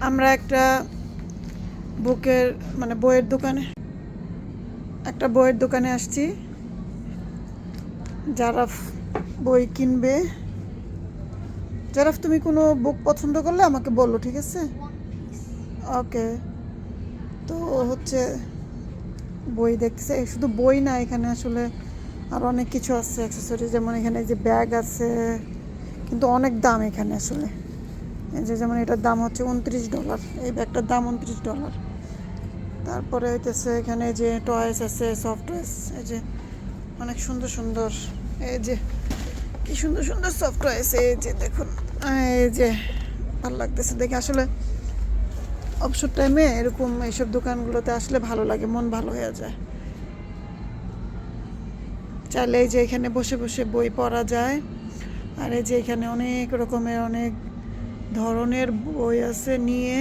আমরা একটা বুকের মানে বইয়ের দোকানে আসছি। জারাফ বই কিনবে। জারাফ, তুমি কোনো বুক পছন্দ করলে আমাকে বলো, ঠিক আছে? ওকে। তো হচ্ছে বই দেখতেছে, শুধু বই না, এখানে আসলে আর অনেক কিছু আছে অ্যাক্সেসরি, যেমন এখানে যে ব্যাগ আছে, কিন্তু অনেক দাম এখানে আসলে। এই যে যেমন এটার দাম হচ্ছে $29, এই ব্যাগটার দাম $29। তারপরে হইতেছে এখানে যে টয়েস আছে, সফট টয়েস, এই যে অনেক সুন্দর সুন্দর, এই যে কি সুন্দর সুন্দর সফট টয়েস, এই যে দেখুন, এই যে ভালো লাগতেছে দেখে। আসলে অবসর টাইমে এরকম এইসব দোকানগুলোতে আসলে ভালো লাগে, মন ভালো হয়ে যায়। চাইলে এই যে এখানে বসে বসে বই পড়া যায়। আর এই যে এখানে অনেক রকমের অনেক ধরনের বই আছে, নিয়ে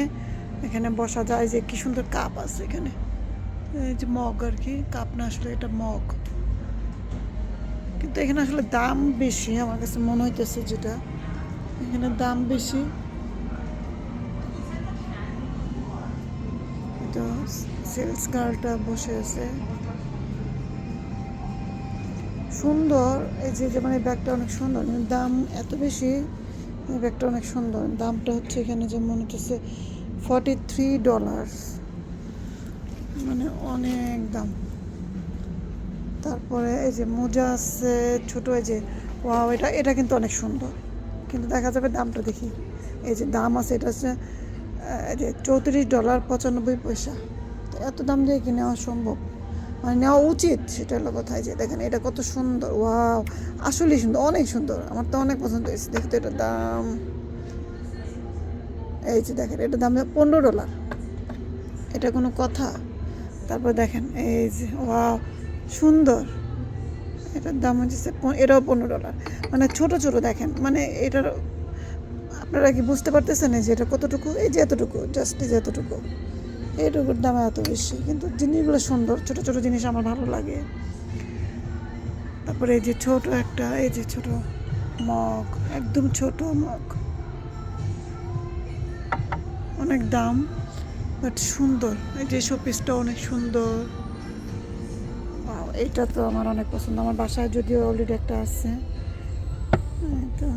এখানে বসা যায়। যে কি সুন্দর কাপ আছে এখানে, এই যে মগ আর কি, কাপ না আসলে এটা মগ। কিন্তু এখানে আসলে দাম বেশি, আমার কাছে মনে হইতেছে, যেটা এখানে দাম বেশি। তো সেলস গার্লটা বসে আছে, সুন্দর। এই যে যেমন এই ব্যাগটা অনেক সুন্দর, কিন্তু দাম এত বেশি। এই ব্যাগটা অনেক সুন্দর, দামটা হচ্ছে এখানে যেমন হচ্ছে $43, মানে অনেক দাম। তারপরে এই যে মোজা আছে ছোটো, এই যে ওয়াও, এটা এটা কিন্তু অনেক সুন্দর, কিন্তু দেখা যাবে দামটা দেখি। এই যে দাম আছে, এটা হচ্ছে এই যে $34.95। তো এত দাম দিয়ে কি নেওয়া সম্ভব, মানে নেওয়া উচিত, সেটা হলো কথা। যে দেখেন এটা কত সুন্দর, ওয়াও, আসলেই সুন্দর, অনেক সুন্দর, আমার তো অনেক পছন্দ হয়েছে। দেখতে এটার দাম, এই যে দেখেন এটার দাম $15, এটা কোনো কথা? তারপর দেখেন এই যে ওয়াও, সুন্দর, এটার দাম হচ্ছে এটাও $15। মানে ছোট ছোট দেখেন, মানে এটার আপনারা কি বুঝতে পারতেছেন যে এটা কতটুকু? এই যে এতটুকু, জাস্ট এই যে এতটুকু, এইটুকুর দাম এত বেশি, কিন্তু জিনিসগুলো সুন্দর, ছোট ছোট জিনিস আমার ভালো লাগে। তারপরে এই যে ছোট একটা, এই যে ছোট মগ, একদম ছোট মগ, অনেক দাম বাট সুন্দর। এই যে শোপিসটা অনেক সুন্দর। এইটা তো আমার অনেক পছন্দ, আমার বাসায় যদিও অলরেডি একটা আছে। তো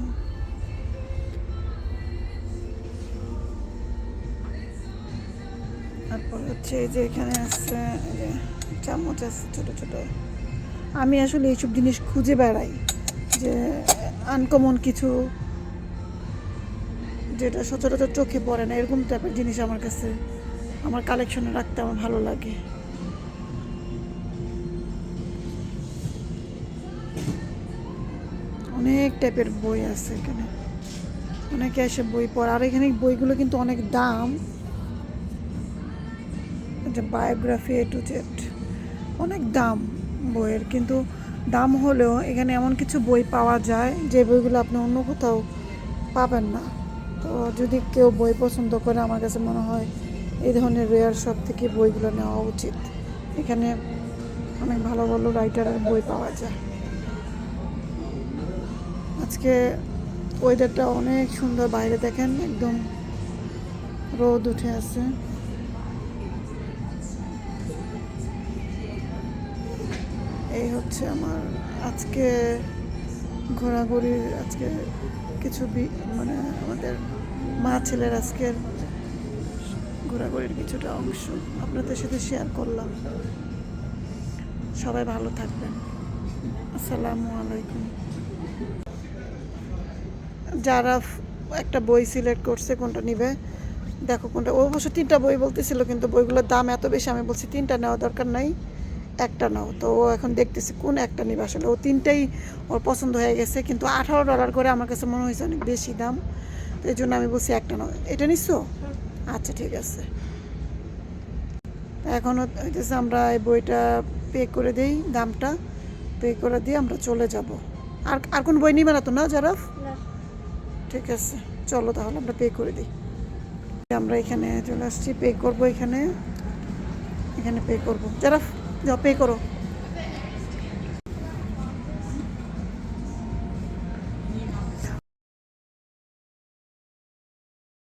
তারপর হচ্ছে এই যে এখানে আছে, এই যে চামচ আছে ছোটো ছোটো। আমি আসলে এইসব জিনিস খুঁজে বেড়াই, যে আনকমন কিছু, যেটা সচরাচর চোখে পড়ে না, এরকম টাইপের জিনিস আমার কাছে, আমার কালেকশনে রাখতে আমার ভালো লাগে। অনেক টাইপের বই আছে এখানে, অনেকে এসে বই পড়ে। আর এখানে বইগুলো কিন্তু অনেক দাম, যে বায়োগ্রাফি A to Z, অনেক দাম বইয়ের। কিন্তু দাম হলেও এখানে এমন কিছু বই পাওয়া যায় যে বইগুলো আপনি অন্য কোথাও পাবেন না। তো যদি কেউ বই পছন্দ করে, আমার কাছে মনে হয় এই ধরনের রেয়ার শপ থেকে বইগুলো নেওয়া উচিত। এখানে অনেক ভালো ভালো রাইটারের বই পাওয়া যায়। আজকে ওয়েদারটা অনেক সুন্দর, বাইরে দেখেন একদম রোদ উঠে আছে। এই হচ্ছে আমার আজকে ঘোরাঘুরির, আজকে কিছু মানে আমাদের মা ছেলের আজকের ঘোরাঘুরির কিছুটা অংশ আপনাদের সাথে শেয়ার করলাম। সবাই ভালো থাকবেন, আসসালামু আলাইকুম। যারা একটা বই সিলেক্ট করছে, কোনটা নিবে দেখো, কোনটা। ও অবশ্য 3টা বই বলতেছিল, কিন্তু বইগুলোর দাম এত বেশি, আমি বলছি 3টা নেওয়া দরকার নাই, একটা নাও। তো ও এখন দেখতেছি কোন একটা নিবে। আসলে ও 3টাই ওর পছন্দ হয়ে গেছে, কিন্তু $18 করে আমার কাছে মনে হয়েছে অনেক বেশি দাম। তো এই জন্য আমি বলছি একটা নাও। এটা নিচ্ছো? আচ্ছা ঠিক আছে। এখন হইতেছে আমরা এই বইটা পে করে দিই, দামটা পে করে দিয়ে আমরা চলে যাব। আর আর কোন বই নিবে না তো, না জারাফ? ঠিক আছে, চলো তাহলে আমরা পে করে দিই। আমরা এখানে চলে আসছি, পে করবো, এখানে এখানে পে করবো। জারাফ যাও, পে করো।